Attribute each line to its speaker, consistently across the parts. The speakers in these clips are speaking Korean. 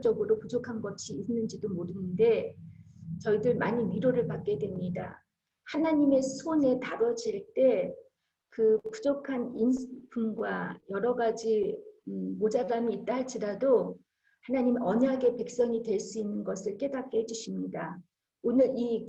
Speaker 1: 경제적으로 부족한 것이 있는지도 모르는데 저희들 많이 위로를 받게 됩니다. 하나님의 손에 다뤄질 때 그 부족한 인품과 여러 가지 모자람이 있다 할지라도 하나님 언약의 백성이 될 수 있는 것을 깨닫게 해주십니다. 오늘 이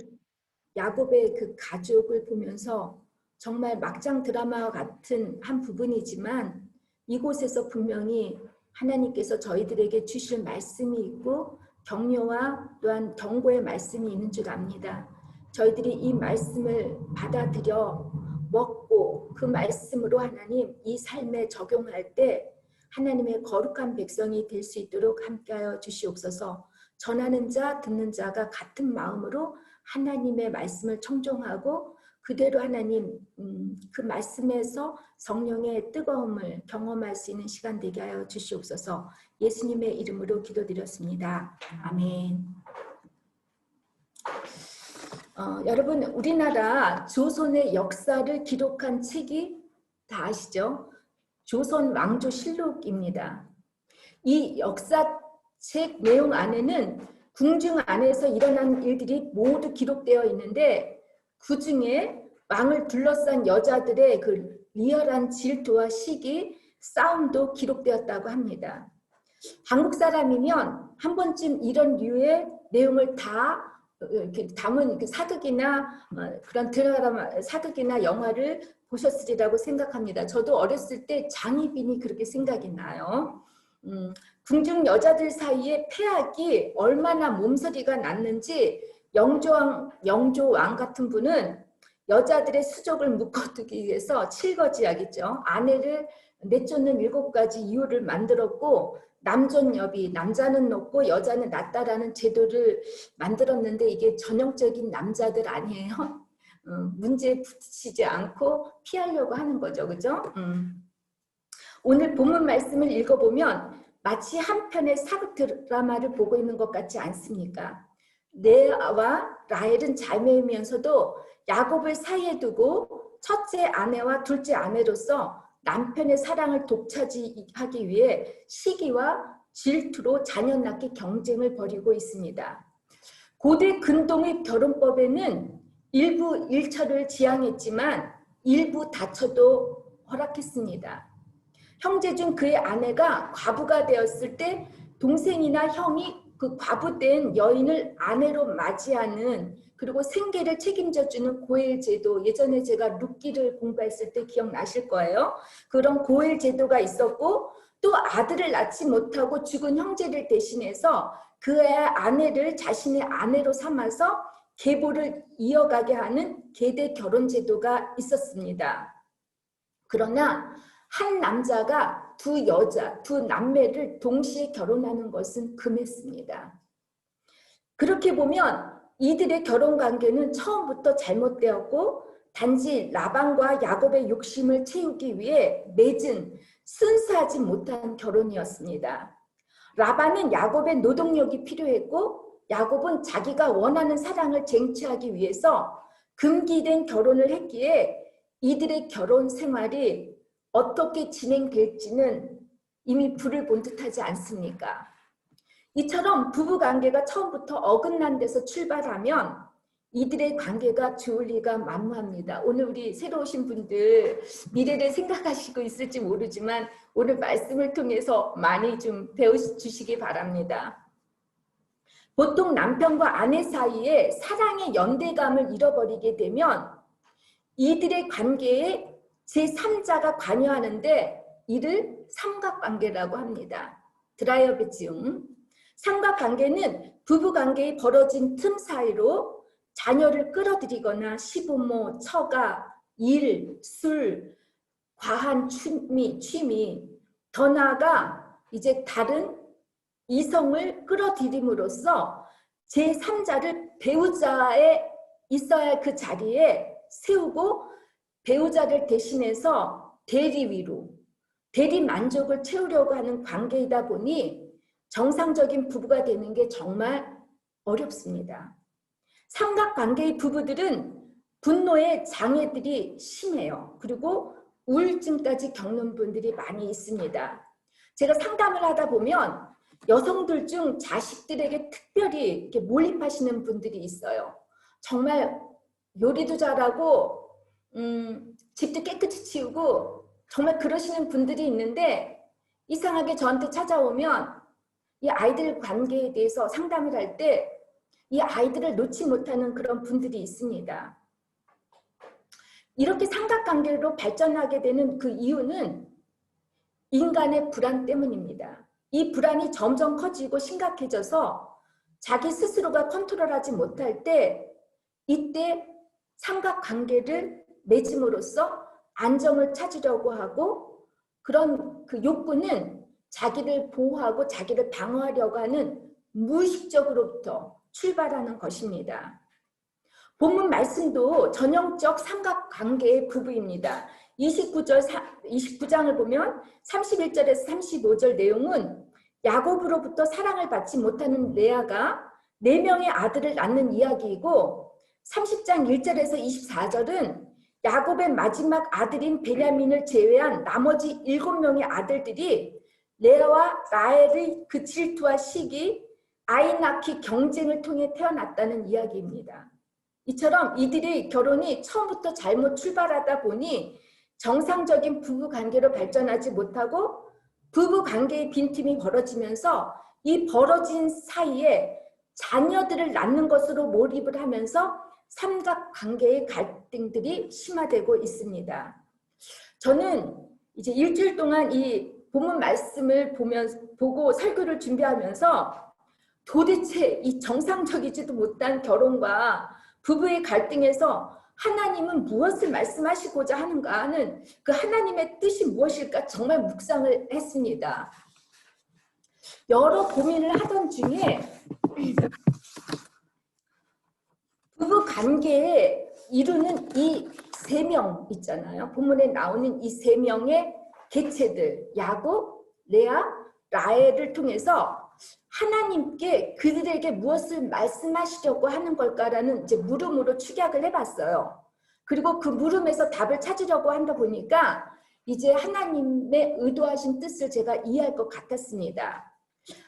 Speaker 1: 야곱의 그 가족을 보면서 정말 막장 드라마와 같은 한 부분이지만 이곳에서 분명히 하나님께서 저희들에게 주실 말씀이 있고 격려와 또한 경고의 말씀이 있는 줄 압니다. 저희들이 이 말씀을 받아들여 먹고 그 말씀으로 하나님 이 삶에 적용할 때 하나님의 거룩한 백성이 될 수 있도록 함께하여 주시옵소서. 전하는 자 듣는 자가 같은 마음으로 하나님의 말씀을 청종하고 그대로 하나님 그 말씀에서 성령의 뜨거움을 경험할 수 있는 시간 되게 하여 주시옵소서. 예수님의 이름으로 기도드렸습니다. 아멘. 여러분 우리나라 조선의 역사를 기록한 책이 다 아시죠? 조선 왕조실록입니다. 이 역사책 내용 안에는 궁중 안에서 일어난 일들이 모두 기록되어 있는데 그 중에 왕을 둘러싼 여자들의 그 리얼한 질투와 시기, 싸움도 기록되었다고 합니다. 한국 사람이면 한 번쯤 이런 류의 내용을 다 담은 사극이나 그런 드라마, 사극이나 영화를 보셨으리라고 생각합니다. 저도 어렸을 때 장희빈이 그렇게 생각이 나요. 궁중 여자들 사이에 패악이 얼마나 몸서리가 났는지 영조왕 같은 분은 여자들의 수족을 묶어두기 위해서 칠거지약이죠. 아내를 내쫓는 7가지 이유를 만들었고 남존여비, 남자는 높고 여자는 낮다라는 제도를 만들었는데 이게 전형적인 남자들 아니에요? 문제에 부딪히지 않고 피하려고 하는 거죠. 그죠? 오늘 본문 말씀을 읽어보면 마치 한 편의 사극 드라마를 보고 있는 것 같지 않습니까? 레아와 라헬은 자매이면서도 야곱을 사이에 두고 첫째 아내와 둘째 아내로서 남편의 사랑을 독차지하기 위해 시기와 질투로 자녀 낳기 경쟁을 벌이고 있습니다. 고대 근동의 결혼법에는 일부 일처를 지향했지만 일부 다처도 허락했습니다. 형제 중 그의 아내가 과부가 되었을 때 동생이나 형이 그 과부된 여인을 아내로 맞이하는 그리고 생계를 책임져주는 고엘제도, 예전에 제가 룻기를 공부했을 때 기억나실 거예요. 그런 고엘제도가 있었고 또 아들을 낳지 못하고 죽은 형제를 대신해서 그의 아내를 자신의 아내로 삼아서 계보를 이어가게 하는 계대 결혼제도가 있었습니다. 그러나 한 남자가 두 남매를 동시에 결혼하는 것은 금했습니다. 그렇게 보면 이들의 결혼 관계는 처음부터 잘못되었고 단지 라반과 야곱의 욕심을 채우기 위해 맺은 순수하지 못한 결혼이었습니다. 라반은 야곱의 노동력이 필요했고 야곱은 자기가 원하는 사랑을 쟁취하기 위해서 금기된 결혼을 했기에 이들의 결혼 생활이 어떻게 진행될지는 이미 불을 본 듯하지 않습니까? 이처럼 부부관계가 처음부터 어긋난 데서 출발하면 이들의 관계가 좋을 리가 만무합니다. 오늘 우리 새로 오신 분들 미래를 생각하시고 있을지 모르지만 오늘 말씀을 통해서 많이 좀 배워주시기 바랍니다. 보통 남편과 아내 사이에 사랑의 연대감을 잃어버리게 되면 이들의 관계에 제3자가 관여하는데 이를 삼각관계라고 합니다. 드라이어베지움. 삼각관계는 부부관계에 벌어진 틈 사이로 자녀를 끌어들이거나 시부모, 처가, 일, 술, 과한 취미, 더 나아가 이제 다른 이성을 끌어들임으로써 제3자를 배우자에 있어야 할 그 자리에 세우고 배우자를 대신해서 대리위로, 대리 만족을 채우려고 하는 관계이다 보니 정상적인 부부가 되는 게 정말 어렵습니다. 삼각관계의 부부들은 분노의 장애들이 심해요. 그리고 우울증까지 겪는 분들이 많이 있습니다. 제가 상담을 하다 보면 여성들 중 자식들에게 특별히 이렇게 몰입하시는 분들이 있어요. 정말 요리도 잘하고 집도 깨끗이 치우고 정말 그러시는 분들이 있는데 이상하게 저한테 찾아오면 이 아이들 관계에 대해서 상담을 할 때 이 아이들을 놓지 못하는 그런 분들이 있습니다. 이렇게 삼각관계로 발전하게 되는 그 이유는 인간의 불안 때문입니다. 이 불안이 점점 커지고 심각해져서 자기 스스로가 컨트롤하지 못할 때 이때 삼각관계를 맺음으로써 안정을 찾으려고 하고 그런 그 욕구는 자기를 보호하고 자기를 방어하려고 하는 무의식적으로부터 출발하는 것입니다. 본문 말씀도 전형적 삼각관계의 부부입니다. 29장을 보면 31절에서 35절 내용은 야곱으로부터 사랑을 받지 못하는 레아가 4명의 아들을 낳는 이야기이고 30장 1절에서 24절은 야곱의 마지막 아들인 베냐민을 제외한 나머지 7명의 아들들이 레아와 라헬의 그 질투와 시기, 아이 낳기 경쟁을 통해 태어났다는 이야기입니다. 이처럼 이들의 결혼이 처음부터 잘못 출발하다 보니 정상적인 부부관계로 발전하지 못하고 부부관계의 빈틈이 벌어지면서 이 벌어진 사이에 자녀들을 낳는 것으로 몰입을 하면서 삼각관계의 갈등들이 심화되고 있습니다. 저는 이제 일주일 동안 이 본문 말씀을 보고 설교를 준비하면서 도대체 이 정상적이지도 못한 결혼과 부부의 갈등에서 하나님은 무엇을 말씀하시고자 하는가 하는 그 하나님의 뜻이 무엇일까 정말 묵상을 했습니다. 여러 고민을 하던 중에 부부 관계에 이루는 이 3명 있잖아요. 본문에 나오는 이 3명의 개체들 야곱, 레아, 라헬을 통해서 하나님께 그들에게 무엇을 말씀하시려고 하는 걸까라는 이제 물음으로 축약을 해봤어요. 그리고 그 물음에서 답을 찾으려고 한다 보니까 이제 하나님의 의도하신 뜻을 제가 이해할 것 같았습니다.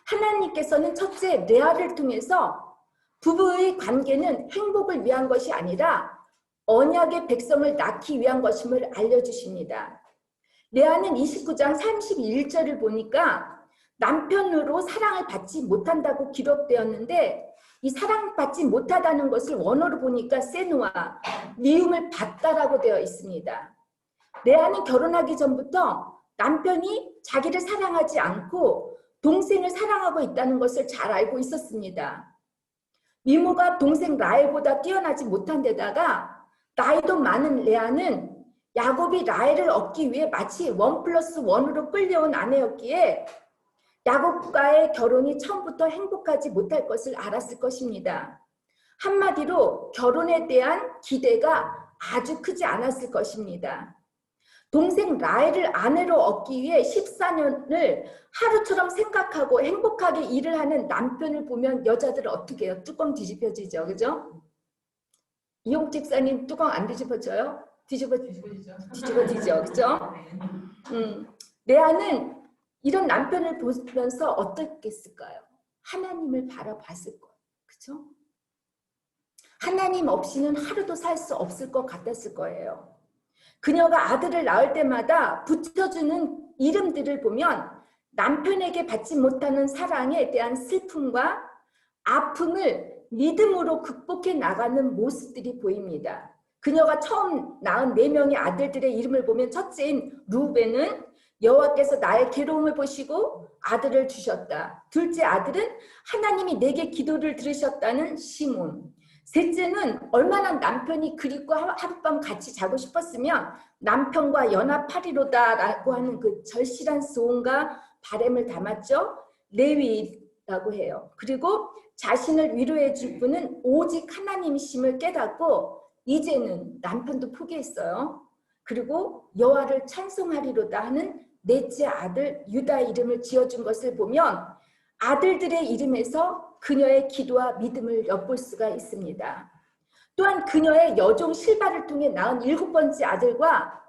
Speaker 1: 하나님께서는 첫째 레아를 통해서 부부의 관계는 행복을 위한 것이 아니라 언약의 백성을 낳기 위한 것임을 알려주십니다. 레아는 29장 31절을 보니까 남편으로 사랑을 받지 못한다고 기록되었는데 이 사랑받지 못하다는 것을 원어로 보니까 세누아, 미움을 받다라고 되어 있습니다. 레아는 결혼하기 전부터 남편이 자기를 사랑하지 않고 동생을 사랑하고 있다는 것을 잘 알고 있었습니다. 미모가 동생 라헬보다 뛰어나지 못한 데다가 나이도 많은 레아는 야곱이 라헬을 얻기 위해 마치 1+1으로 끌려온 아내였기에 야곱과의 결혼이 처음부터 행복하지 못할 것을 알았을 것입니다. 한마디로 결혼에 대한 기대가 아주 크지 않았을 것입니다. 동생 라헬을 아내로 얻기 위해 14년을 하루처럼 생각하고 행복하게 일을 하는 남편을 보면 여자들은 어떻게 해요? 뚜껑 뒤집혀지죠. 그죠? 이용 집사님 뚜껑 안 뒤집어져요? 뒤집어지죠. 그죠? 레아는 이런 남편을 보면서 어떻겠을까요? 하나님을 바라봤을 거예요. 그죠? 하나님 없이는 하루도 살 수 없을 것 같았을 거예요. 그녀가 아들을 낳을 때마다 붙여주는 이름들을 보면 남편에게 받지 못하는 사랑에 대한 슬픔과 아픔을 믿음으로 극복해 나가는 모습들이 보입니다. 그녀가 처음 낳은 4명의 아들들의 이름을 보면 첫째인 루벤은 여호와께서 나의 괴로움을 보시고 아들을 주셨다. 둘째 아들은 하나님이 내게 기도를 들으셨다는 시몬. 셋째는 얼마나 남편이 그립고 하룻밤 같이 자고 싶었으면 남편과 연합하리로다 라고 하는 그 절실한 소원과 바람을 담았죠. 레위라고 해요. 그리고 자신을 위로해 줄 분은 오직 하나님이심을 깨닫고 이제는 남편도 포기했어요. 그리고 여호와를 찬송하리로다 하는 넷째 아들 유다 이름을 지어준 것을 보면 아들들의 이름에서 그녀의 기도와 믿음을 엿볼 수가 있습니다. 또한 그녀의 여종 실바를 통해 낳은 7번째 아들과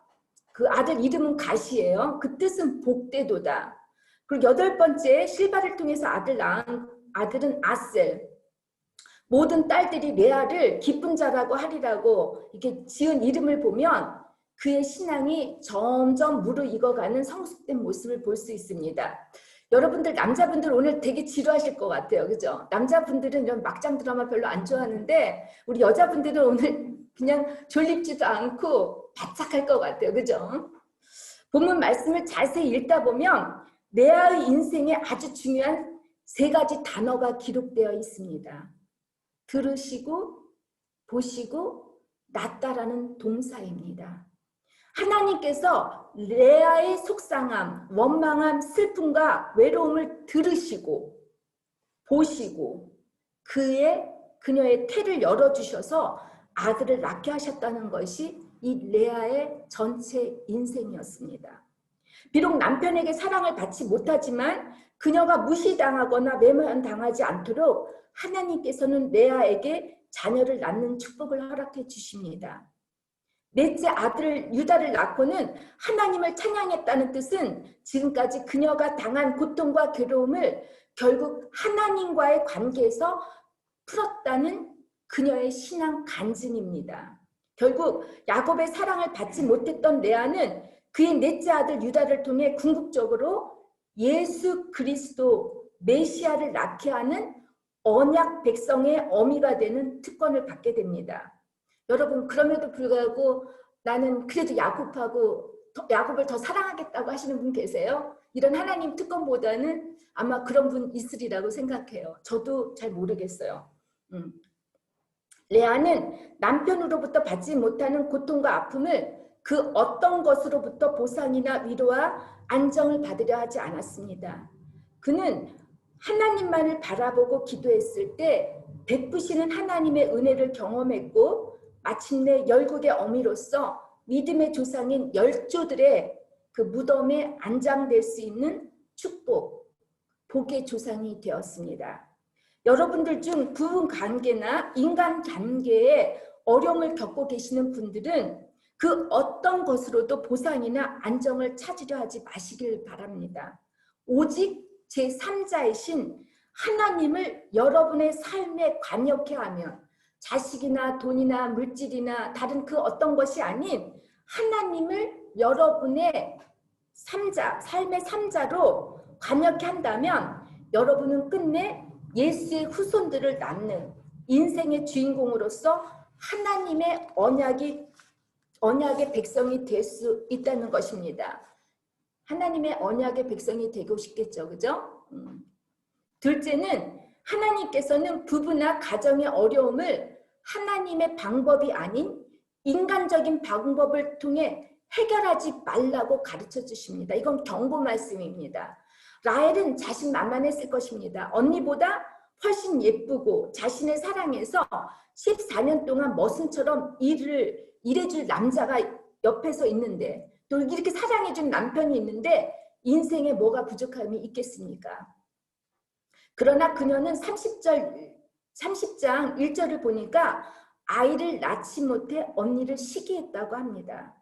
Speaker 1: 그 아들 이름은 가시예요. 그 뜻은 복되도다. 그리고 8번째, 실바를 통해서 아들 낳은 아들은 아셀. 모든 딸들이 레아를 기쁜 자라고 하리라고 이렇게 지은 이름을 보면 그의 신앙이 점점 무르익어가는 성숙된 모습을 볼 수 있습니다. 여러분들 남자분들 오늘 되게 지루하실 것 같아요. 그죠? 남자분들은 이런 막장 드라마 별로 안 좋아하는데 우리 여자분들은 오늘 그냥 졸립지도 않고 바짝할 것 같아요. 그죠? 본문 말씀을 자세히 읽다 보면 레아의 인생에 아주 중요한 3가지 단어가 기록되어 있습니다. 들으시고 보시고 낫다라는 동사입니다. 하나님께서 레아의 속상함, 원망함, 슬픔과 외로움을 들으시고 보시고 그녀의 태를 열어주셔서 아들을 낳게 하셨다는 것이 이 레아의 전체 인생이었습니다. 비록 남편에게 사랑을 받지 못하지만 그녀가 무시당하거나 외면당하지 않도록 하나님께서는 레아에게 자녀를 낳는 축복을 허락해 주십니다. 넷째 아들 유다를 낳고는 하나님을 찬양했다는 뜻은 지금까지 그녀가 당한 고통과 괴로움을 결국 하나님과의 관계에서 풀었다는 그녀의 신앙 간증입니다. 결국 야곱의 사랑을 받지 못했던 레아는 그의 넷째 아들 유다를 통해 궁극적으로 예수 그리스도 메시아를 낳게 하는 언약 백성의 어미가 되는 특권을 받게 됩니다. 여러분 그럼에도 불구하고 나는 그래도 야곱을 더 사랑하겠다고 하시는 분 계세요? 이런 하나님 특권보다는 아마 그런 분 있으리라고 생각해요. 저도 잘 모르겠어요. 레아는 남편으로부터 받지 못하는 고통과 아픔을 그 어떤 것으로부터 보상이나 위로와 안정을 받으려 하지 않았습니다. 그는 하나님만을 바라보고 기도했을 때 베푸시는 하나님의 은혜를 경험했고 마침내 열국의 어미로서 믿음의 조상인 열조들의 그 무덤에 안장될 수 있는 축복, 복의 조상이 되었습니다. 여러분들 중 부부 관계나 인간 관계에 어려움을 겪고 계시는 분들은 그 어떤 것으로도 보상이나 안정을 찾으려 하지 마시길 바랍니다. 오직 제3자이신 하나님을 여러분의 삶에 관여케 하면 자식이나 돈이나 물질이나 다른 그 어떤 것이 아닌 하나님을 여러분의 삶의 3자로 관여케 한다면 여러분은 끝내 예수의 후손들을 낳는 인생의 주인공으로서 하나님의 언약의 백성이 될 수 있다는 것입니다. 하나님의 언약의 백성이 되고 싶겠죠. 그죠? 둘째는 하나님께서는 부부나 가정의 어려움을 하나님의 방법이 아닌 인간적인 방법을 통해 해결하지 말라고 가르쳐 주십니다. 이건 경고 말씀입니다. 라헬은 자신만만했을 것입니다. 언니보다 훨씬 예쁘고 자신을 사랑해서 14년 동안 머슴처럼 일해줄 남자가 옆에서 있는데 또 이렇게 사랑해준 남편이 있는데 인생에 뭐가 부족함이 있겠습니까? 그러나 그녀는 30장 1절을 보니까 아이를 낳지 못해 언니를 시기했다고 합니다.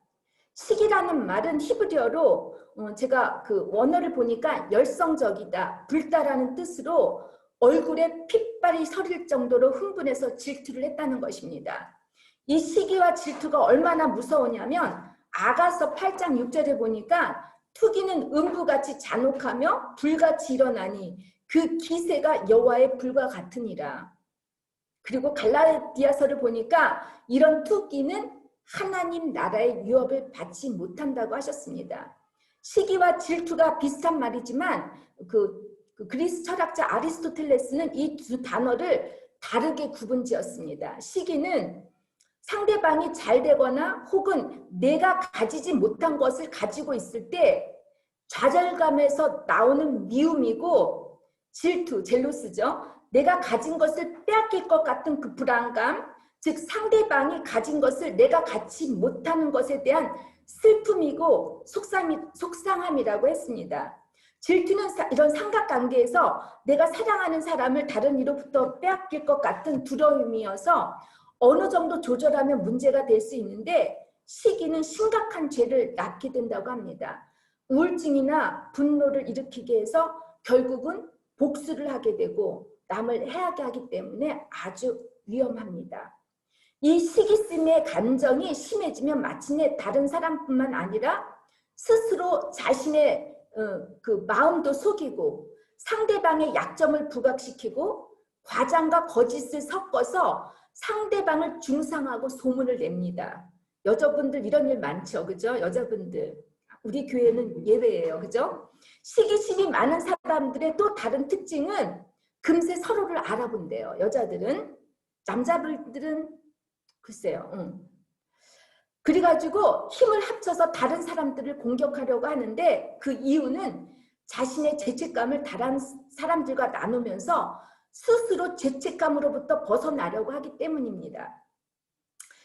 Speaker 1: 시기라는 말은 히브리어로 제가 그 원어를 보니까 열성적이다, 불타라는 뜻으로 얼굴에 핏발이 서릴 정도로 흥분해서 질투를 했다는 것입니다. 이 시기와 질투가 얼마나 무서우냐면 아가서 8장 6절에 보니까 투기는 음부같이 잔혹하며 불같이 일어나니 그 기세가 여호와의 불과 같으니라. 그리고 갈라디아서를 보니까 이런 투기는 하나님 나라의 유업을 받지 못한다고 하셨습니다. 시기와 질투가 비슷한 말이지만 그리스 철학자 아리스토텔레스는 이 두 단어를 다르게 구분지었습니다. 시기는 상대방이 잘 되거나 혹은 내가 가지지 못한 것을 가지고 있을 때 좌절감에서 나오는 미움이고 질투, 젤로스죠. 내가 가진 것을 빼앗길 것 같은 그 불안감, 즉 상대방이 가진 것을 내가 갖지 못하는 것에 대한 슬픔이고 속상함이라고 했습니다. 질투는 이런 삼각관계에서 내가 사랑하는 사람을 다른 이로부터 빼앗길 것 같은 두려움이어서 어느 정도 조절하면 문제가 될 수 있는데 시기는 심각한 죄를 낳게 된다고 합니다. 우울증이나 분노를 일으키게 해서 결국은 복수를 하게 되고 남을 해하게 하기 때문에 아주 위험합니다. 이 시기심의 감정이 심해지면 마침내 다른 사람뿐만 아니라 스스로 자신의 그 마음도 속이고 상대방의 약점을 부각시키고 과장과 거짓을 섞어서 상대방을 중상하고 소문을 냅니다. 여자분들 이런 일 많죠, 그죠? 여자분들. 우리 교회는 예외예요, 그죠? 시기심이 많은 사람들의 또 다른 특징은 금세 서로를 알아본대요. 여자들은. 남자분들은 글쎄요. 그래가지고 힘을 합쳐서 다른 사람들을 공격하려고 하는데 그 이유는 자신의 죄책감을 다른 사람들과 나누면서 스스로 죄책감으로부터 벗어나려고 하기 때문입니다.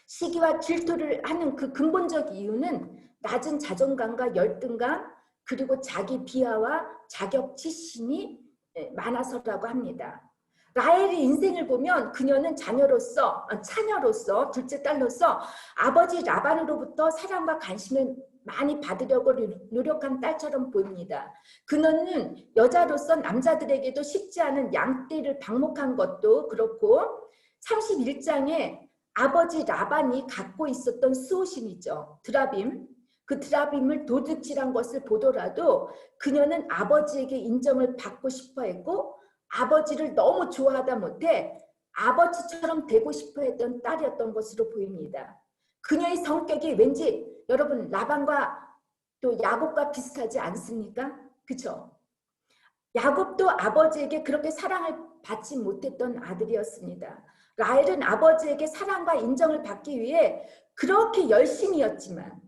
Speaker 1: 시기와 질투를 하는 그 근본적 이유는 낮은 자존감과 열등감 그리고 자기 비하와 자격지심이 많아서라고 합니다. 라헬의 인생을 보면 그녀는 자녀로서 둘째 딸로서 아버지 라반으로부터 사랑과 관심을 많이 받으려고 노력한 딸처럼 보입니다. 그녀는 여자로서 남자들에게도 쉽지 않은 양떼를 방목한 것도 그렇고 31장에 아버지 라반이 갖고 있었던 수호신이죠. 드라빔. 그 드라빔을 도둑질한 것을 보더라도 그녀는 아버지에게 인정을 받고 싶어 했고 아버지를 너무 좋아하다 못해 아버지처럼 되고 싶어 했던 딸이었던 것으로 보입니다. 그녀의 성격이 왠지 여러분 라반과 또 야곱과 비슷하지 않습니까? 그렇죠? 야곱도 아버지에게 그렇게 사랑을 받지 못했던 아들이었습니다. 라헬은 아버지에게 사랑과 인정을 받기 위해 그렇게 열심이었지만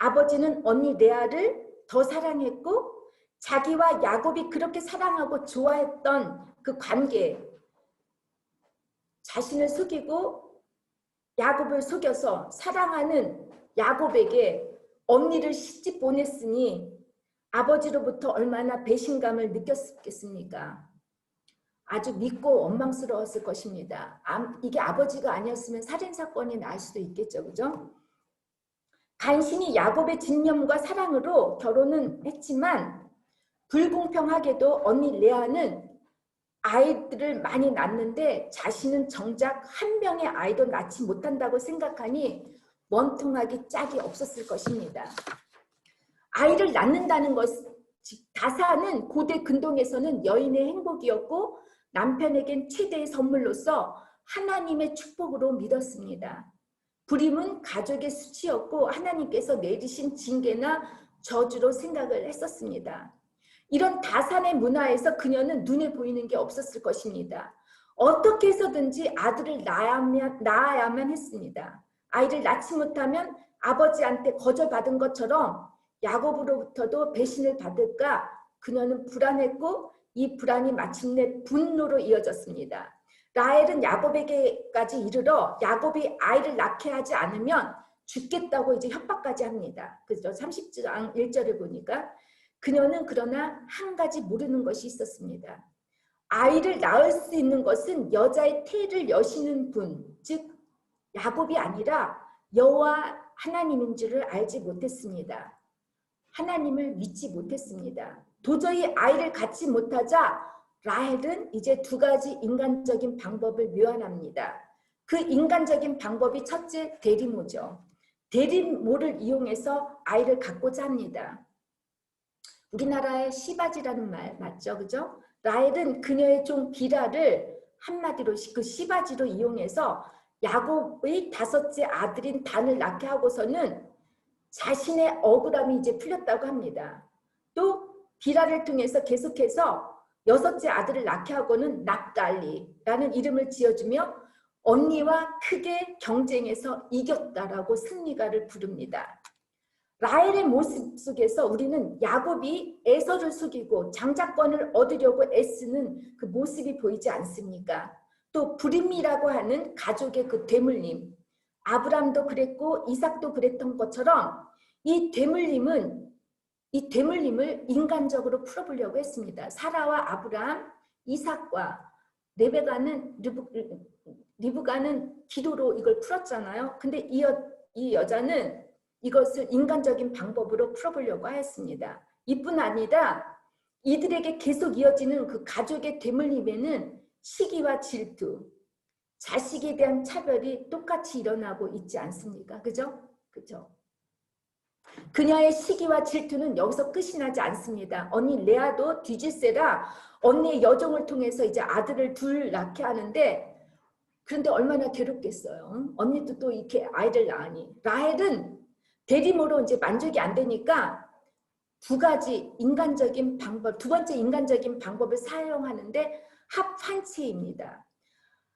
Speaker 1: 아버지는 언니 레아를 더 사랑했고 자기와 야곱이 그렇게 사랑하고 좋아했던 그 관계, 자신을 속이고 야곱을 속여서 사랑하는 야곱에게 언니를 시집 보냈으니 아버지로부터 얼마나 배신감을 느꼈겠습니까? 아주 믿고 원망스러웠을 것입니다. 이게 아버지가 아니었으면 살인사건이 날 수도 있겠죠. 그죠? 간신히 야곱의 진념과 사랑으로 결혼은 했지만 불공평하게도 언니 레아는 아이들을 많이 낳는데 자신은 정작 한 명의 아이도 낳지 못한다고 생각하니 원통하기 짝이 없었을 것입니다. 아이를 낳는다는 것, 즉 다사는 고대 근동에서는 여인의 행복이었고 남편에겐 최대의 선물로서 하나님의 축복으로 믿었습니다. 불임은 가족의 수치였고 하나님께서 내리신 징계나 저주로 생각을 했었습니다. 이런 다산의 문화에서 그녀는 눈에 보이는 게 없었을 것입니다. 어떻게 해서든지 아들을 낳아야만 했습니다. 아이를 낳지 못하면 아버지한테 거절받은 것처럼 야곱으로부터도 배신을 받을까 그녀는 불안했고 이 불안이 마침내 분노로 이어졌습니다. 라헬은 야곱에게까지 이르러 야곱이 아이를 낳게 하지 않으면 죽겠다고 이제 협박까지 합니다. 그죠? 30장 1절을 보니까 그녀는 그러나 한 가지 모르는 것이 있었습니다. 아이를 낳을 수 있는 것은 여자의 태를 여시는 분, 즉 야곱이 아니라 여호와 하나님인 줄을 알지 못했습니다. 하나님을 믿지 못했습니다. 도저히 아이를 갖지 못하자 라헬은 이제 두 가지 인간적인 방법을 묘안합니다. 그 인간적인 방법이 첫째 대리모죠. 대리모를 이용해서 아이를 갖고자 합니다. 우리나라의 시바지라는 말 맞죠? 그죠? 라헬은 그녀의 종 비라를 한마디로 그 시바지로 이용해서 야곱의 다섯째 아들인 단을 낳게 하고서는 자신의 억울함이 이제 풀렸다고 합니다. 또 비라를 통해서 계속해서 여섯째 아들을 낳게 하고는 납달리라는 이름을 지어주며 언니와 크게 경쟁해서 이겼다라고 승리가를 부릅니다. 라헬의 모습 속에서 우리는 야곱이 에서를 속이고 장자권을 얻으려고 애쓰는 그 모습이 보이지 않습니까? 또 불임이라고 하는 가족의 그 되물림, 아브람도 그랬고 이삭도 그랬던 것처럼 이 되물림을 인간적으로 풀어보려고 했습니다. 사라와 아브람, 이삭과 리브가는 기도로 이걸 풀었잖아요. 근데 이 여자는 이것을 인간적인 방법으로 풀어보려고 했습니다. 이뿐 아니라 이들에게 계속 이어지는 그 가족의 대물림에는 시기와 질투, 자식에 대한 차별이 똑같이 일어나고 있지 않습니까? 그죠? 그죠? 그녀의 시기와 질투는 여기서 끝이 나지 않습니다. 언니 레아도 뒤질세라 언니의 여종을 통해서 이제 아들을 둘 낳게 하는데, 그런데 얼마나 괴롭겠어요. 언니도 또 이렇게 아이를 낳으니. 라헬은 대리모로 이제 만족이 안 되니까 두 가지 인간적인 방법, 두 번째 인간적인 방법을 사용하는데 합판체입니다.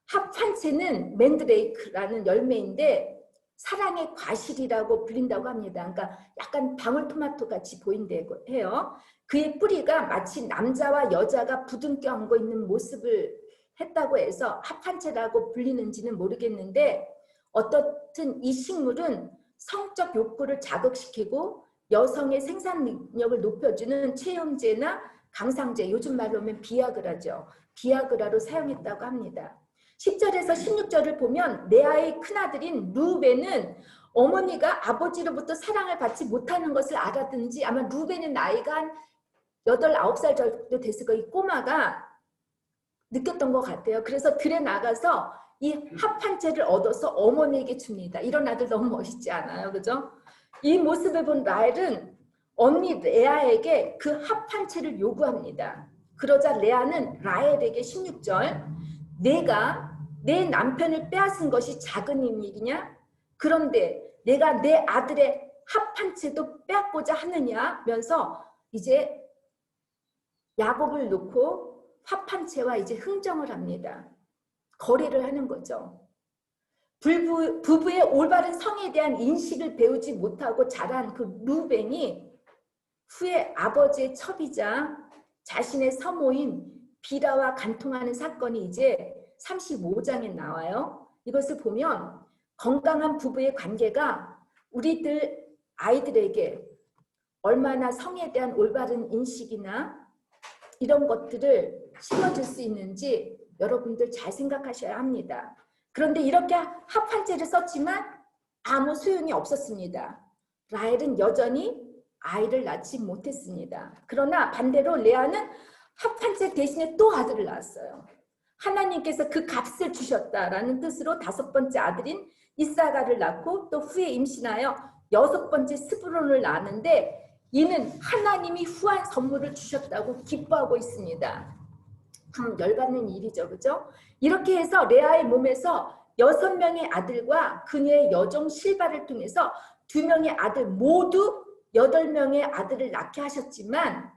Speaker 1: 합판체는 맨드레이크라는 열매인데 사랑의 과실이라고 불린다고 합니다. 그러니까 약간 방울토마토 같이 보인다고 해요. 그의 뿌리가 마치 남자와 여자가 부둥켜 안고 있는 모습을 했다고 해서 합판체라고 불리는지는 모르겠는데, 어떻든 이 식물은 성적 욕구를 자극시키고 여성의 생산 능력을 높여주는 체형제나 강상제, 요즘 말로 하면 비아그라죠. 비아그라로 사용했다고 합니다. 10절에서 16절을 보면 레아의 큰아들인 루벤은 어머니가 아버지로부터 사랑을 받지 못하는 것을 알았든지, 아마 루벤의 나이가 한 8, 9살 정도 됐을 거예요. 이 꼬마가 느꼈던 것 같아요. 그래서 들에 나가서 이 합판체를 얻어서 어머니에게 줍니다. 이런 아들 너무 멋있지 않아요? 그죠? 이 모습을 본 라헬은 언니 레아에게 그 합판체를 요구합니다. 그러자 레아는 라헬에게 16절, 내가 내 남편을 빼앗은 것이 작은 일이냐? 그런데 내가 내 아들의 합판체도 빼앗고자 하느냐면서 이제 야곱을 놓고 합판체와 이제 흥정을 합니다. 거래를 하는 거죠. 부부의 올바른 성에 대한 인식을 배우지 못하고 자란 그 루벤이 후에 아버지의 첩이자 자신의 서모인 비라와 간통하는 사건이 이제 35장에 나와요. 이것을 보면 건강한 부부의 관계가 우리들 아이들에게 얼마나 성에 대한 올바른 인식이나 이런 것들을 심어줄 수 있는지 여러분들 잘 생각하셔야 합니다. 그런데 이렇게 합판체를 썼지만 아무 소용이 없었습니다. 라헬은 여전히 아이를 낳지 못했습니다. 그러나 반대로 레아는 합판체 대신에 또 아들을 낳았어요. 하나님께서 그 값을 주셨다라는 뜻으로 5번째 아들인 이사가를 낳고 또 후에 임신하여 6번째 스브론을 낳았는데, 이는 하나님이 후한 선물을 주셨다고 기뻐하고 있습니다. 참 열받는 일이죠. 그죠? 이렇게 해서 레아의 몸에서 6명의 아들과 그녀의 여종 실바를 통해서 2명의 아들, 모두 8명의 아들을 낳게 하셨지만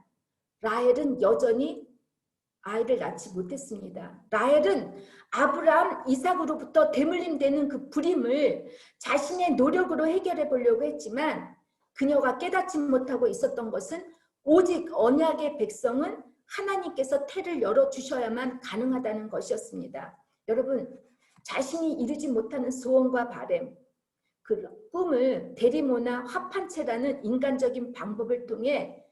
Speaker 1: 라헬은 여전히 아이를 낳지 못했습니다. 라헬은 아브라함, 이삭으로부터 대물림되는 그 불임을 자신의 노력으로 해결해 보려고 했지만 그녀가 깨닫지 못하고 있었던 것은 오직 언약의 백성은 하나님께서 태를 열어주셔야만 가능하다는 것이었습니다. 여러분, 자신이 이루지 못하는 소원과 바람, 그 꿈을 대리모나 합판체라는 인간적인 방법을 통해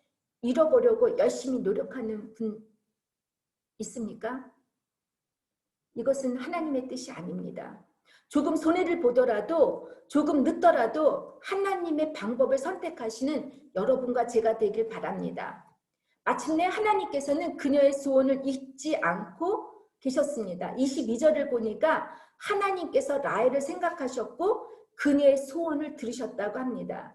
Speaker 1: 이뤄보려고 열심히 노력하는 분 있습니까? 이것은 하나님의 뜻이 아닙니다. 조금 손해를 보더라도, 조금 늦더라도 하나님의 방법을 선택하시는 여러분과 제가 되길 바랍니다. 마침내 하나님께서는 그녀의 소원을 잊지 않고 계셨습니다. 22절을 보니까 하나님께서 라헬을 생각하셨고 그녀의 소원을 들으셨다고 합니다.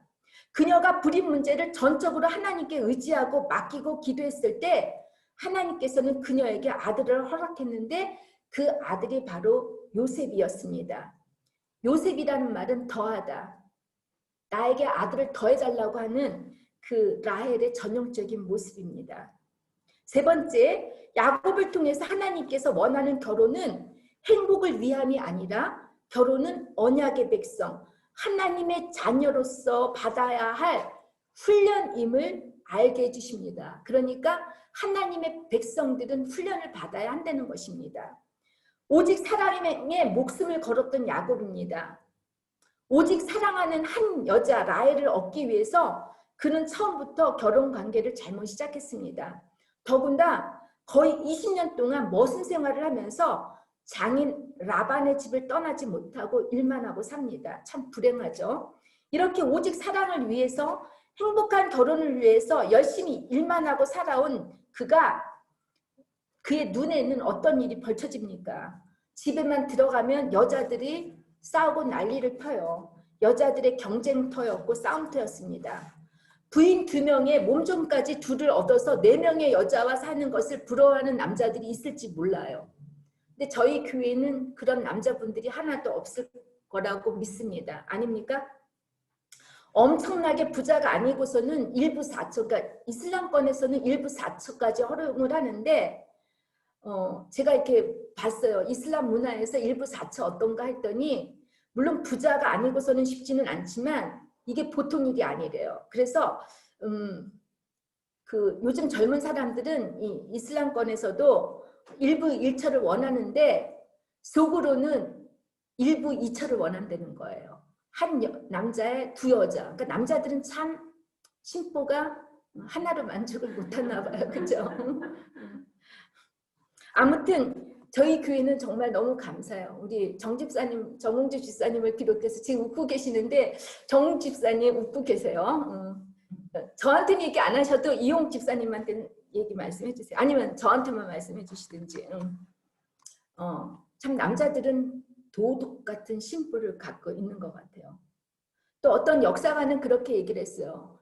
Speaker 1: 그녀가 불임 문제를 전적으로 하나님께 의지하고 맡기고 기도했을 때 하나님께서는 그녀에게 아들을 허락했는데 그 아들이 바로 요셉이었습니다. 요셉이라는 말은 더하다. 나에게 아들을 더해달라고 하는 그 라헬의 전형적인 모습입니다. 세 번째, 야곱을 통해서 하나님께서 원하는 결혼은 행복을 위함이 아니라 결혼은 언약의 백성, 하나님의 자녀로서 받아야 할 훈련임을 알게 해주십니다. 그러니까 하나님의 백성들은 훈련을 받아야 한다는 것입니다. 오직 사랑의 목숨을 걸었던 야곱입니다. 오직 사랑하는 한 여자 라헬을 얻기 위해서 그는 처음부터 결혼관계를 잘못 시작했습니다. 더군다나 거의 20년 동안 머슴 생활을 하면서 장인 라반의 집을 떠나지 못하고 일만 하고 삽니다. 참 불행하죠. 이렇게 오직 사랑을 위해서 행복한 결혼을 위해서 열심히 일만 하고 살아온 그의 눈에는 어떤 일이 벌쳐집니까? 집에만 들어가면 여자들이 싸우고 난리를 펴요. 여자들의 경쟁터였고 싸움터였습니다. 부인 2명에 몸종까지 2를 얻어서 4명의 여자와 사는 것을 부러워하는 남자들이 있을지 몰라요. 근데 저희 교회는 그런 남자분들이 하나도 없을 거라고 믿습니다. 아닙니까? 엄청나게 부자가 아니고서는 일부 4처, 그러니까 이슬람권에서는 일부 4처까지 허용을 하는데 제가 이렇게 봤어요. 이슬람 문화에서 일부 4처 어떤가 했더니 물론 부자가 아니고서는 쉽지는 않지만 이게 보통 일이 아니래요. 그래서 요즘 젊은 사람들은 이 이슬람권에서도 일부 1처를 원하는데 속으로는 일부 2처를 원한다는 거예요. 한 남자에 2 여자. 그러니까 남자들은 참 심보가 하나로 만족을 못하나 봐요. 그죠? 아무튼 저희 교회는 정말 너무 감사해요. 우리 정 집사님, 정홍주 집사님을 비롯해서 지금 웃고 계시는데 정 집사님 웃고 계세요. 저한테는 얘기 안 하셔도 이용 집사님한테는 얘기 말씀해 주세요. 아니면 저한테만 말씀해 주시든지. 참 남자들은 도둑 같은 심보를 갖고 있는 것 같아요. 또 어떤 역사가는 그렇게 얘기를 했어요.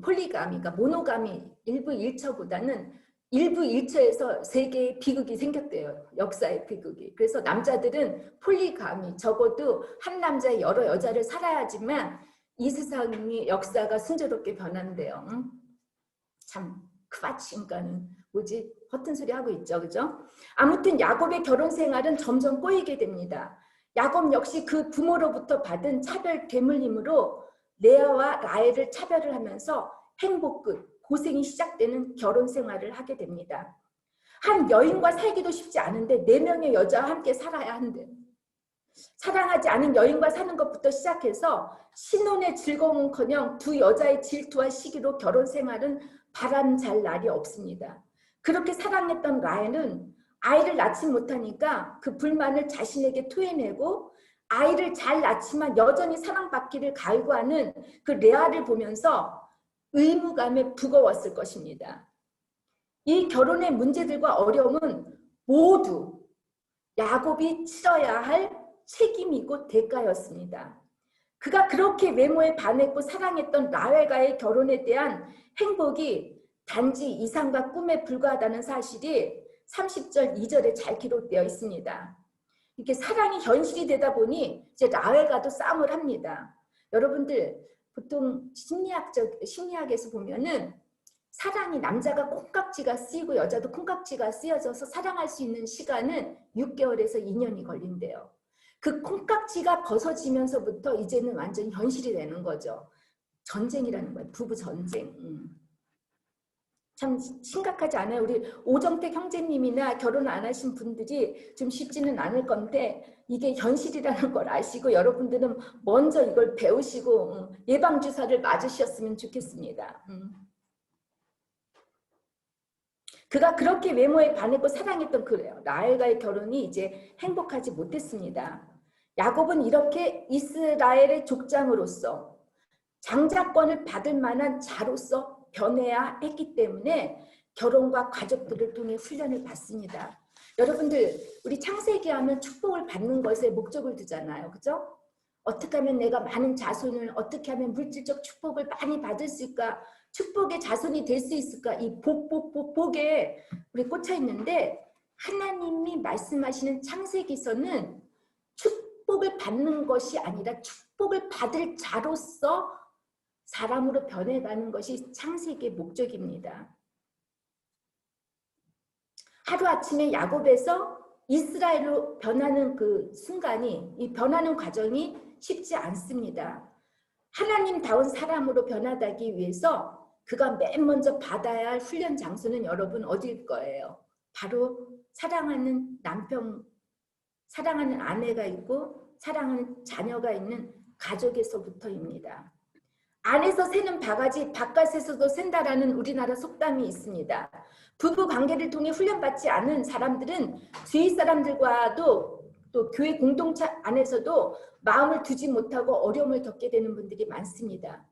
Speaker 1: 폴리가미, 그러니까 모노가미 일부 1처보다는 일부 1처에서 세계의 비극이 생겼대요. 역사의 비극이. 그래서 남자들은 폴리가미, 적어도 한 남자의 여러 여자를 살아야지만 이 세상의 역사가 순조롭게 변한대요. 참 크바치 인간은 뭐지? 허튼 소리 하고 있죠. 그죠? 아무튼 야곱의 결혼 생활은 점점 꼬이게 됩니다. 야곱 역시 그 부모로부터 받은 차별 되물림으로 레아와 라헬을 차별을 하면서 행복 끝, 고생이 시작되는 결혼 생활을 하게 됩니다. 한 여인과 살기도 쉽지 않은데 4명의 여자와 함께 살아야 한대. 사랑하지 않은 여인과 사는 것부터 시작해서 신혼의 즐거움은커녕 2 여자의 질투와 시기로 결혼 생활은 바람잘 날이 없습니다. 그렇게 사랑했던 라헬은 아이를 낳지 못하니까 그 불만을 자신에게 토해내고 아이를 잘 낳지만 여전히 사랑받기를 갈구하는 그 레아를 보면서 의무감에 무거웠을 것입니다. 이 결혼의 문제들과 어려움은 모두 야곱이 치러야 할 책임이고 대가였습니다. 그가 그렇게 외모에 반했고 사랑했던 라헬과의 결혼에 대한 행복이 단지 이상과 꿈에 불과하다는 사실이 30절 2절에 잘 기록되어 있습니다. 이렇게 사랑이 현실이 되다 보니 이제 라헬과도 싸움을 합니다. 여러분들 보통 심리학에서 보면은 사랑이 남자가 콩깍지가 쓰이고 여자도 콩깍지가 쓰여져서 사랑할 수 있는 시간은 6개월에서 2년이 걸린대요. 그 콩깍지가 벗어지면서부터 이제는 완전 현실이 되는 거죠. 전쟁이라는 거예요. 부부 전쟁. 참 심각하지 않아요? 우리 오정택 형제님이나 결혼 안 하신 분들이 좀 쉽지는 않을 건데 이게 현실이라는 걸 아시고 여러분들은 먼저 이걸 배우시고 예방주사를 맞으셨으면 좋겠습니다. 그가 그렇게 외모에 반했고 사랑했던 그래요. 라헬과의 결혼이 이제 행복하지 못했습니다. 야곱은 이렇게 이스라엘의 족장으로서 장자권을 받을 만한 자로서 변해야 했기 때문에 결혼과 가족들을 통해 훈련을 받습니다. 여러분들 우리 창세기 하면 축복을 받는 것에 목적을 두잖아요. 그죠? 어떻게 하면 내가 많은 자손을 어떻게 하면 물질적 축복을 많이 받을 수 있을까? 축복의 자손이 될 수 있을까? 이 복에 우리 꽂혀 있는데 하나님이 말씀하시는 창세기서는 축복을 받는 것이 아니라 축복을 받을 자로서 사람으로 변해가는 것이 창세기의 목적입니다. 하루아침에 야곱에서 이스라엘로 변하는 그 순간이 이 변하는 과정이 쉽지 않습니다. 하나님다운 사람으로 변화하기 위해서 그가 맨 먼저 받아야 할 훈련 장소는 여러분 어디일 거예요? 바로 사랑하는 남편, 사랑하는 아내가 있고 사랑하는 자녀가 있는 가족에서부터입니다. 안에서 새는 바가지 바깥에서도 샌다라는 우리나라 속담이 있습니다. 부부 관계를 통해 훈련받지 않은 사람들은 주위 사람들과도 또 교회 공동체 안에서도 마음을 두지 못하고 어려움을 겪게 되는 분들이 많습니다.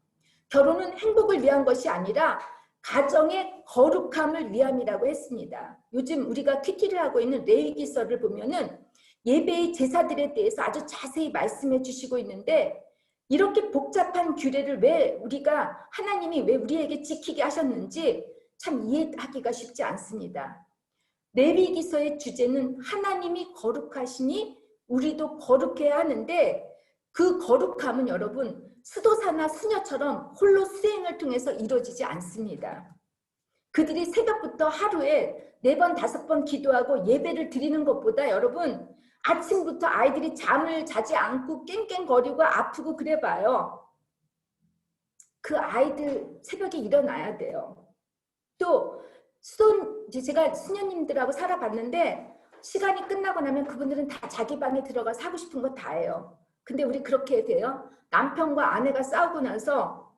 Speaker 1: 결혼은 행복을 위한 것이 아니라 가정의 거룩함을 위함이라고 했습니다. 요즘 우리가 퀴티를 하고 있는 레위기서를 보면은 예배의 제사들에 대해서 아주 자세히 말씀해 주시고 있는데, 이렇게 복잡한 규례를 왜 하나님이 왜 우리에게 지키게 하셨는지 참 이해하기가 쉽지 않습니다. 레위기서의 주제는 하나님이 거룩하시니 우리도 거룩해야 하는데, 그 거룩함은 여러분 수도사나 수녀처럼 홀로 수행을 통해서 이루어지지 않습니다. 그들이 새벽부터 하루에 4번, 5번 기도하고 예배를 드리는 것보다 여러분 아침부터 아이들이 잠을 자지 않고 깽깽거리고 아프고 그래봐요. 그 아이들 새벽에 일어나야 돼요. 또 제가 수녀님들하고 살아봤는데 시간이 끝나고 나면 그분들은 다 자기 방에 들어가서 하고 싶은 거 다 해요. 근데 우리 그렇게 돼요. 남편과 아내가 싸우고 나서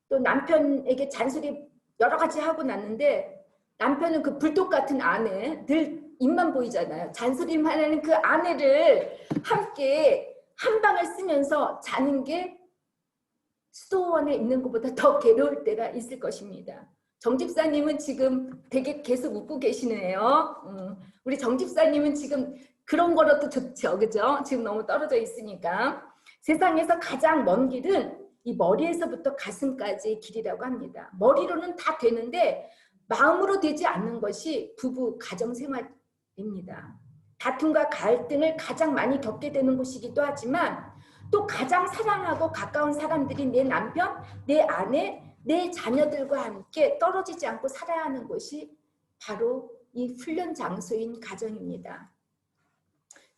Speaker 1: 또 남편에게 잔소리 여러 가지 하고 났는데, 남편은 그 불독 같은 아내, 늘 입만 보이잖아요. 잔소리만 하는 그 아내를 함께 한 방을 쓰면서 자는 게 수도원에 있는 것보다 더 괴로울 때가 있을 것입니다. 정집사님은 지금 되게 계속 웃고 계시네요. 우리 정집사님은 지금 그런 거라도 좋죠. 그죠? 지금 너무 떨어져 있으니까. 세상에서 가장 먼 길은 이 머리에서부터 가슴까지의 길이라고 합니다. 머리로는 다 되는데 마음으로 되지 않는 것이 부부 가정생활입니다. 다툼과 갈등을 가장 많이 겪게 되는 곳이기도 하지만 또 가장 사랑하고 가까운 사람들이 내 남편, 내 아내, 내 자녀들과 함께 떨어지지 않고 살아야 하는 곳이 바로 이 훈련 장소인 가정입니다.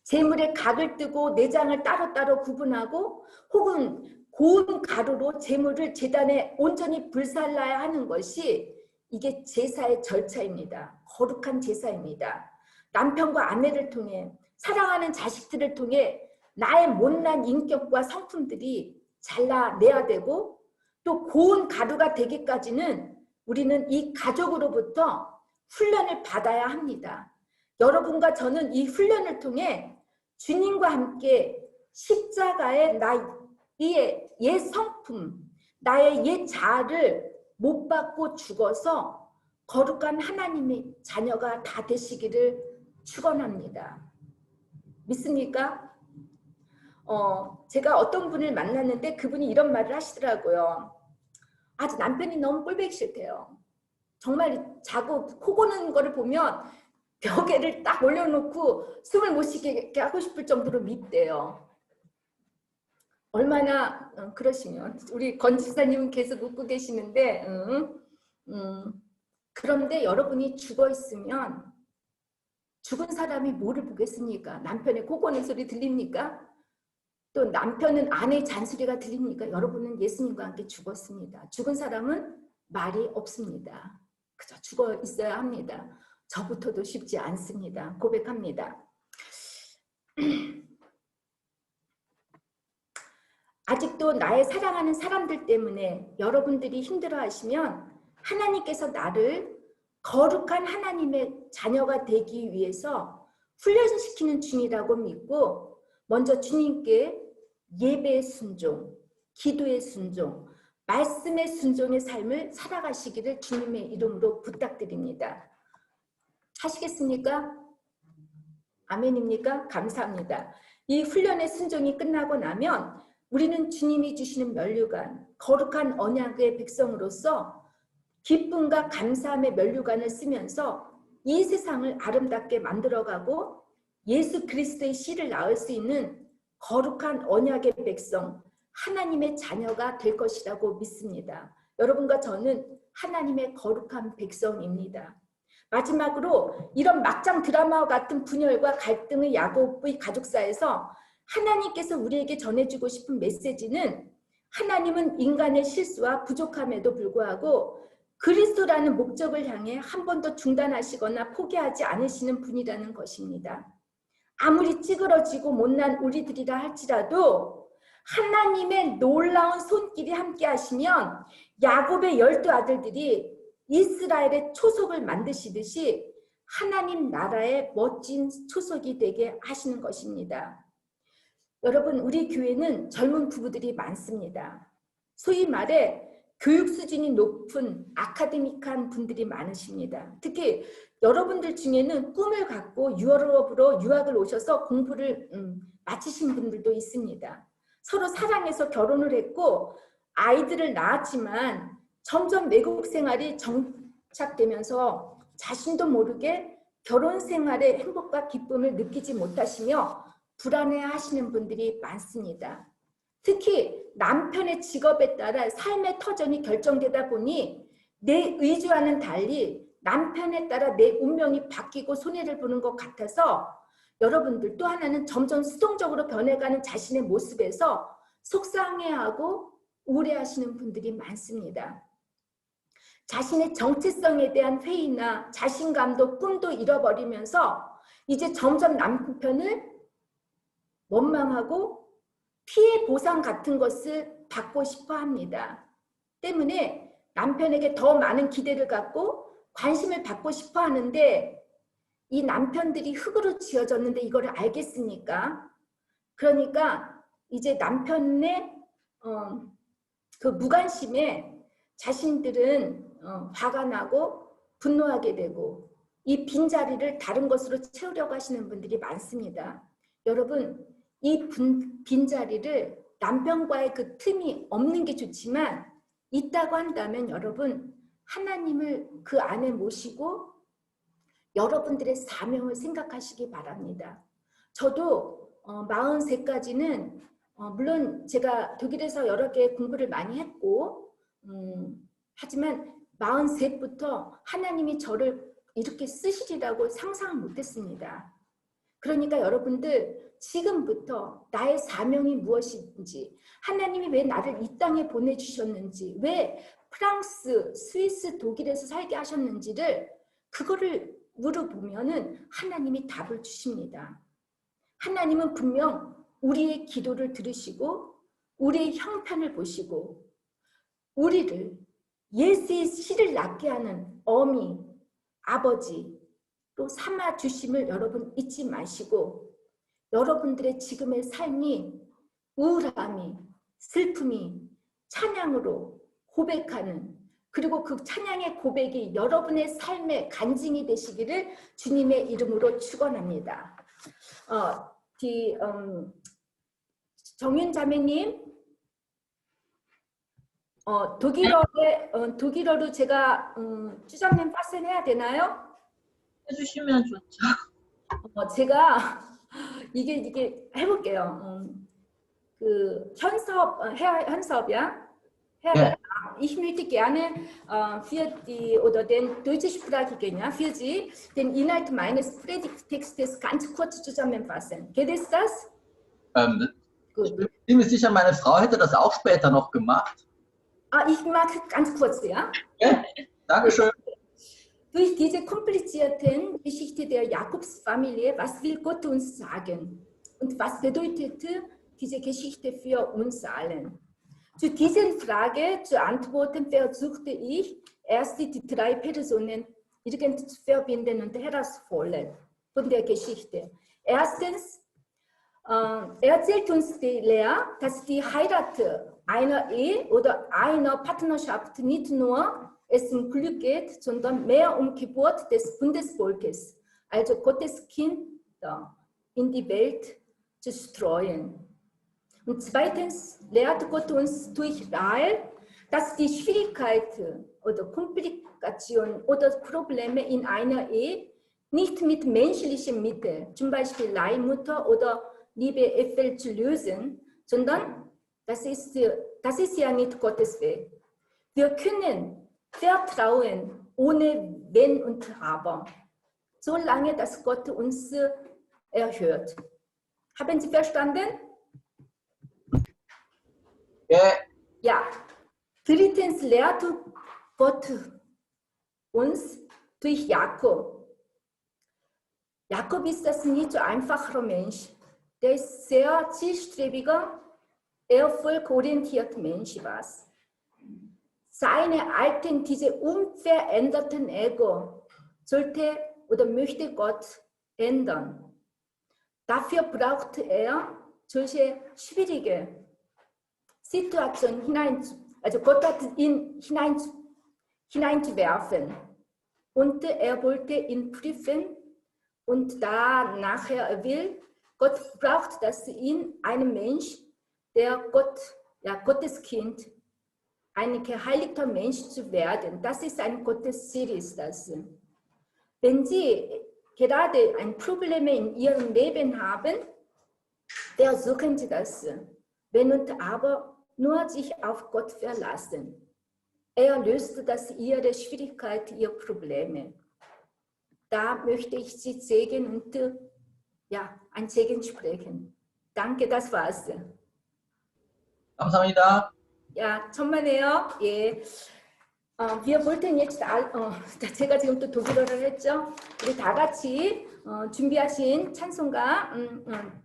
Speaker 1: 재물의 각을 뜨고 내장을 따로따로 구분하고 혹은 고운 가루로 재물을 제단에 온전히 불살라야 하는 것이 이게 제사의 절차입니다. 거룩한 제사입니다. 남편과 아내를 통해 사랑하는 자식들을 통해 나의 못난 인격과 성품들이 잘라내야 되고, 또 고운 가루가 되기까지는 우리는 이 가족으로부터 훈련을 받아야 합니다. 여러분과 저는 이 훈련을 통해 주님과 함께 십자가의 나의 옛 성품, 나의 옛 자아를 못 받고 죽어서 거룩한 하나님의 자녀가 다 되시기를 축원합니다. 믿습니까? 제가 어떤 분을 만났는데 그분이 이런 말을 하시더라고요. 아주 남편이 너무 꼴보기 싫대요. 정말 자고 코 고는 거를 보면 벽에를 딱 올려놓고 숨을 못 쉬게 하고 싶을 정도로 밉대요. 얼마나 그러시면 우리 권 집사님은 계속 웃고 계시는데 그런데 여러분이 죽어 있으면 죽은 사람이 뭐를 보겠습니까? 남편의 코 고는 소리 들립니까? 또 남편은 아내의 잔소리가 들립니까? 여러분은 예수님과 함께 죽었습니다. 죽은 사람은 말이 없습니다. 그저 죽어 있어야 합니다. 저부터도 쉽지 않습니다. 고백합니다. 아직도 나의 사랑하는 사람들 때문에 여러분들이 힘들어하시면 하나님께서 나를 거룩한 하나님의 자녀가 되기 위해서 훈련시키는 중이라고 믿고, 먼저 주님께 예배의 순종, 기도의 순종, 말씀의 순종의 삶을 살아가시기를 주님의 이름으로 부탁드립니다. 하시겠습니까? 아멘입니까? 감사합니다. 이 훈련의 순종이 끝나고 나면 우리는 주님이 주시는 면류관, 거룩한 언약의 백성으로서 기쁨과 감사함의 면류관을 쓰면서 이 세상을 아름답게 만들어가고 예수 그리스도의 씨를 낳을 수 있는 거룩한 언약의 백성, 하나님의 자녀가 될 것이라고 믿습니다. 여러분과 저는 하나님의 거룩한 백성입니다. 마지막으로 이런 막장 드라마와 같은 분열과 갈등의 야곱의 가족사에서 하나님께서 우리에게 전해주고 싶은 메시지는, 하나님은 인간의 실수와 부족함에도 불구하고 그리스도라는 목적을 향해 한 번도 중단하시거나 포기하지 않으시는 분이라는 것입니다. 아무리 찌그러지고 못난 우리들이라 할지라도 하나님의 놀라운 손길이 함께 하시면 야곱의 12아들들이 이스라엘의 초석을 만드시듯이 하나님 나라의 멋진 초석이 되게 하시는 것입니다. 여러분, 우리 교회는 젊은 부부들이 많습니다. 소위 말해 교육 수준이 높은 아카데믹한 분들이 많으십니다. 특히 여러분들 중에는 꿈을 갖고 유럽으로 유학을 오셔서 공부를 마치신 분들도 있습니다. 서로 사랑해서 결혼을 했고 아이들을 낳았지만 점점 외국 생활이 정착되면서 자신도 모르게 결혼 생활의 행복과 기쁨을 느끼지 못하시며 불안해하시는 분들이 많습니다. 특히 남편의 직업에 따라 삶의 터전이 결정되다 보니 내 의지와는 달리 남편에 따라 내 운명이 바뀌고 손해를 보는 것 같아서 여러분들 또 하나는 점점 수동적으로 변해가는 자신의 모습에서 속상해하고 우울해하시는 분들이 많습니다. 자신의 정체성에 대한 회의나 자신감도 꿈도 잃어버리면서 이제 점점 남편을 원망하고 피해 보상 같은 것을 받고 싶어 합니다. 때문에 남편에게 더 많은 기대를 갖고 관심을 받고 싶어 하는데 이 남편들이 흙으로 지어졌는데 이거를 알겠습니까? 그러니까 이제 남편의 그 무관심에 자신들은 화가 나고 분노하게 되고 이 빈자리를 다른 것으로 채우려고 하시는 분들이 많습니다. 여러분 이 빈자리를 남편과의 그 틈이 없는 게 좋지만 있다고 한다면 여러분 하나님을 그 안에 모시고 여러분들의 사명을 생각하시기 바랍니다. 저도 43까지는 물론 제가 독일에서 여러 개 공부를 많이 했고 하지만 43부터 하나님이 저를 이렇게 쓰시리라고 상상 못했습니다. 그러니까 여러분들 지금부터 나의 사명이 무엇인지 하나님이 왜 나를 이 땅에 보내주셨는지 왜 프랑스, 스위스, 독일에서 살게 하셨는지를 그거를 물어보면은 하나님이 답을 주십니다. 하나님은 분명 우리의 기도를 들으시고 우리의 형편을 보시고 우리를 예수의 씨를 낳게 하는 어미, 아버지 또 삼아 주심을 여러분 잊지 마시고 여러분들의 지금의 삶이 우울함이 슬픔이 찬양으로 고백하는 그리고 그 찬양의 고백이 여러분의 삶의 간증이 되시기를 주님의 이름으로 축원합니다. 정윤 자매님, 독일어로 제가 주장님 파sen해야 되나요?
Speaker 2: 해주시면 좋죠.
Speaker 1: 제가 이게 해볼게요. 그 현섭이야.
Speaker 2: 네.
Speaker 1: Ich möchte gerne für die oder den deutschsprachigen, ja, für Sie den Inhalt meines Predigtextes ganz kurz zusammenfassen. Geht es das?
Speaker 2: Ich bin mir sicher, meine Frau hätte das auch später noch gemacht.
Speaker 1: Ich mache ganz kurz, ja.
Speaker 2: Ja, Dankeschön.
Speaker 1: Durch diese komplizierte Geschichte der Jakobsfamilie, was will Gott uns sagen? Und was bedeutete diese Geschichte für uns allen? Zu dieser Frage zu antworten versuchte ich, erst die drei Personen irgendwie zu verbinden und herausholen von der Geschichte. Erstens erzählt uns die Lehrer, dass die Heirat einer Ehe oder einer Partnerschaft nicht nur es um Glück geht, sondern mehr um Geburt des Bundesvolkes, also Gottes Kinder in die Welt zu streuen. Und zweitens lehrt Gott uns durch Rahel, dass die Schwierigkeiten oder Komplikationen oder Probleme in einer Ehe nicht mit menschlichen Mitteln, zum Beispiel Leihmutter oder Liebe zu lösen, sondern das ist ja nicht Gottes Weg. Wir können vertrauen ohne Wenn und Aber, solange dass Gott uns erhört. Haben Sie verstanden? Ja. Drittens lehrt Gott uns durch Jakob. Jakob ist das nicht so einfacher Mensch. Der ist sehr zielstrebiger, erfolgorientierter Mensch war. Seine alten, diese unveränderten Ego sollte oder möchte Gott ändern. Dafür braucht er solche schwierige Situationen Also Gott hat ihn hineinzuwerfen und er wollte ihn prüfen und da nachher er will, Gott braucht, dass ihn ein Mensch, der Gottes Kind, ein geheiligter Mensch zu werden. Das ist ein Gottes Ziel, ist das. Wenn Sie gerade ein Problem in Ihrem Leben haben, versuchen Sie das. Wenn und aber nur sich auf Gott verlassen. Er löst das Ihre Schwierigkeit, Ihre Probleme. Da möchte ich Sie segnen und ein Segen sprechen. Danke, das war's.
Speaker 2: 감사합니다.
Speaker 1: 야, 천만에요. 예. Wir wollten jetzt, 제가 지금 또 독일어를 했죠. 우리 다 같이 준비하신 찬송가,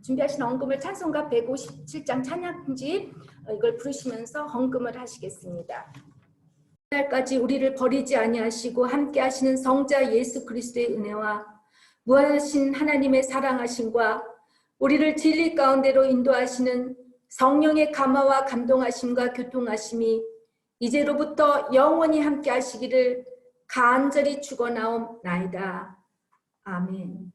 Speaker 1: 준비하신 헌금을 찬송가 157장 찬양집 이걸 부르시면서 헌금을 하시겠습니다. 까지 우리를 버리지 아니하시고 함께 하시는 성자 예수 그리스도의 은혜와 무한하신 하나님의 사랑하심과 우리를 진리 가운데로 인도하시는 성령의 감화와 감동하심과 교통하심이 이제로부터 영원히 함께 하시기를 간절히 축원하옵나이다. 아멘.